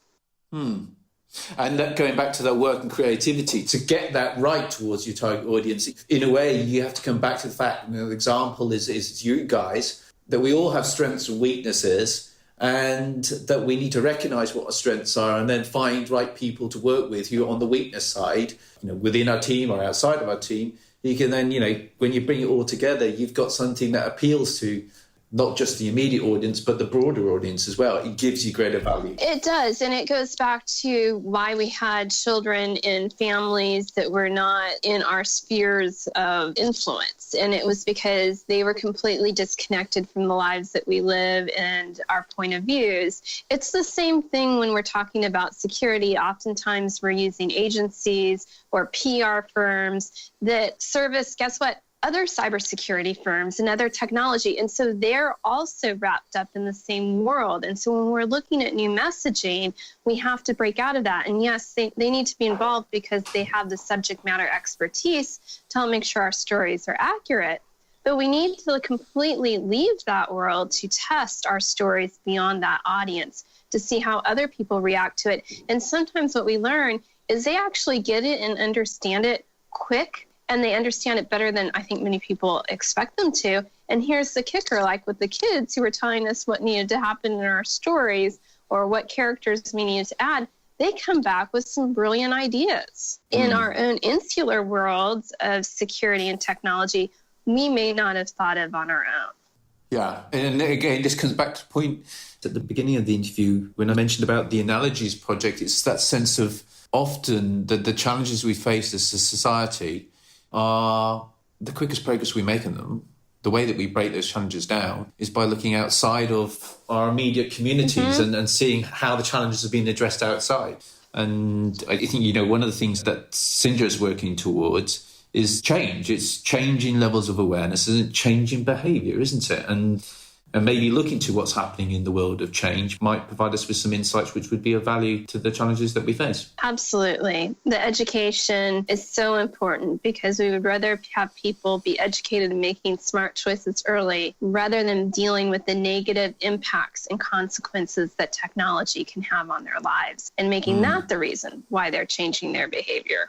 And going back to that work and creativity, to get that right towards your target audience, in a way, you have to come back to the fact, the example is you guys, that we all have strengths and weaknesses, and that we need to recognize what our strengths are and then find right people to work with who are on the weakness side, within our team or outside of our team. You can then, when you bring it all together, you've got something that appeals to not just the immediate audience, but the broader audience as well. It gives you greater value. It does. And it goes back to why we had children in families that were not in our spheres of influence. And it was because they were completely disconnected from the lives that we live and our point of views. It's the same thing when we're talking about security. Oftentimes we're using agencies or PR firms that service, guess what? Other cybersecurity firms and other technology. And so they're also wrapped up in the same world. And so when we're looking at new messaging, we have to break out of that. And yes, they need to be involved because they have the subject matter expertise to help make sure our stories are accurate. But we need to completely leave that world to test our stories beyond that audience to see how other people react to it. And sometimes what we learn is they actually get it and understand it quick. And they understand it better than I think many people expect them to. And here's the kicker, like with the kids who were telling us what needed to happen in our stories or what characters we needed to add, they come back with some brilliant ideas. In our own insular worlds of security and technology, we may not have thought of on our own. Yeah, and again, this comes back to the point at the beginning of the interview when I mentioned about the Analogies project. It's that sense of often the challenges we face as a society are the quickest progress we make in them. The way that we break those challenges down is by looking outside of our immediate communities and seeing how the challenges are being addressed outside. And I think, one of the things that Cynja is working towards is change. It's changing levels of awareness and changing behaviour, isn't it? And maybe looking to what's happening in the world of change might provide us with some insights which would be of value to the challenges that we face. Absolutely. The education is so important because we would rather have people be educated and making smart choices early rather than dealing with the negative impacts and consequences that technology can have on their lives and making that the reason why they're changing their behavior.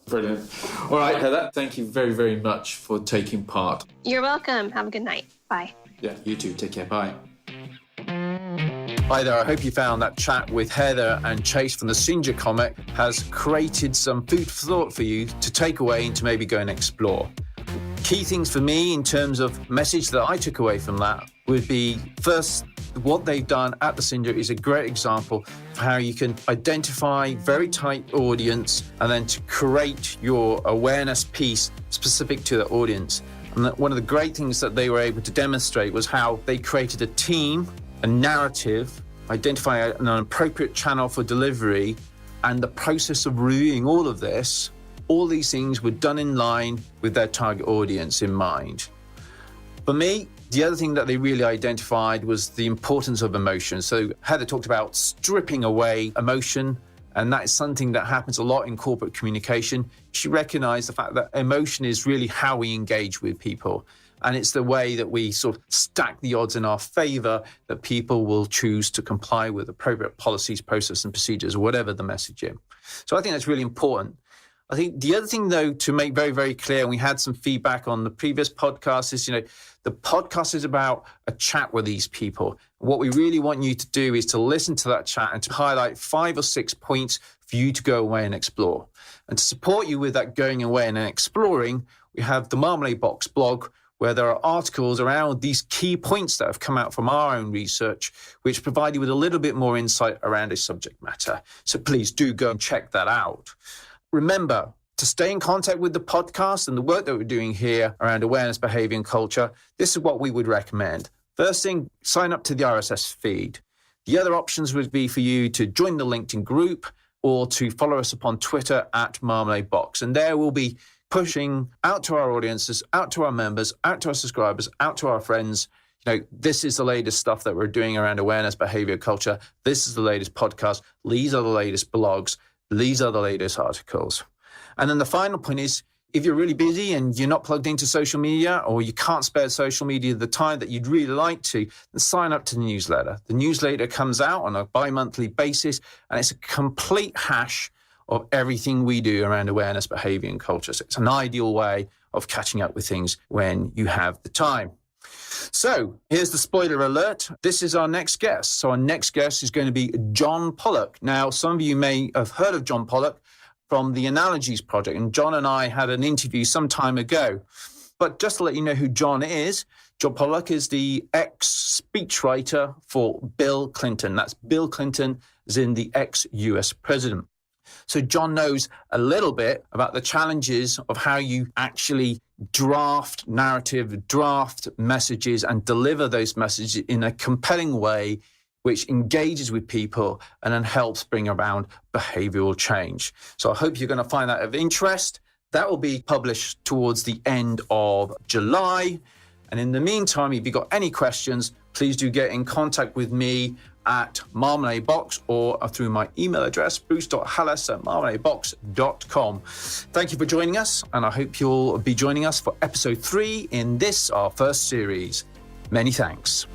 Brilliant. All right, Heather, thank you very, very much for taking part. You're welcome. Have a good night. Bye. Yeah, you too. Take care. Bye. Hi there. I hope you found that chat with Heather and Chase from the Cynja comic has created some food for thought for you to take away and to maybe go and explore. Key things for me in terms of message that I took away from that would be, first, what they've done at the Cynja is a great example of how you can identify very tight audience and then to create your awareness piece specific to the audience. And one of the great things that they were able to demonstrate was how they created a team, a narrative, identify an appropriate channel for delivery, and the process of reviewing all of this. All these things were done in line with their target audience in mind. For me, the other thing that they really identified was the importance of emotion. So Heather talked about stripping away emotion, and that is something that happens a lot in corporate communication. She recognized the fact that emotion is really how we engage with people. And it's the way that we sort of stack the odds in our favor that people will choose to comply with appropriate policies, process, and procedures, or whatever the message is. So I think that's really important. I think the other thing, though, to make very, very clear, and we had some feedback on the previous podcast, is, the podcast is about a chat with these people. What we really want you to do is to listen to that chat and to highlight 5 or 6 points for you to go away and explore. And to support you with that going away and exploring, we have the Marmalade Box blog, where there are articles around these key points that have come out from our own research, which provide you with a little bit more insight around a subject matter. So please do go and check that out. Remember, to stay in contact with the podcast and the work that we're doing here around awareness, behavior, and culture, this is what we would recommend. First thing, sign up to the RSS feed. The other options would be for you to join the LinkedIn group or to follow us upon Twitter at Marmalade Box. And there we'll be pushing out to our audiences, out to our members, out to our subscribers, out to our friends. This is the latest stuff that we're doing around awareness, behavior, culture. This is the latest podcast. These are the latest blogs. These are the latest articles. And then the final point is, if you're really busy and you're not plugged into social media, or you can't spare social media the time that you'd really like to, then sign up to the newsletter. The newsletter comes out on a bi-monthly basis, and it's a complete hash of everything we do around awareness, behavior, and culture. So it's an ideal way of catching up with things when you have the time. So here's the spoiler alert. This is our next guest. So our next guest is going to be John Pollock. Now, some of you may have heard of John Pollock from the Analogies Project, and John and I had an interview some time ago. But just to let you know who John Pollock is the ex-speechwriter for Bill Clinton. That's Bill Clinton, as in the ex-US president. So John knows a little bit about the challenges of how you actually draft narrative, draft messages, and deliver those messages in a compelling way which engages with people and then helps bring around behavioral change. So I hope you're going to find that of interest. That will be published towards the end of July. And in the meantime, if you've got any questions, please do get in contact with me at Marmalade Box or through my email address, bruce.hallis@marmaladebox.com. Thank you for joining us, and I hope you'll be joining us for episode 3 in this, our first series. Many thanks.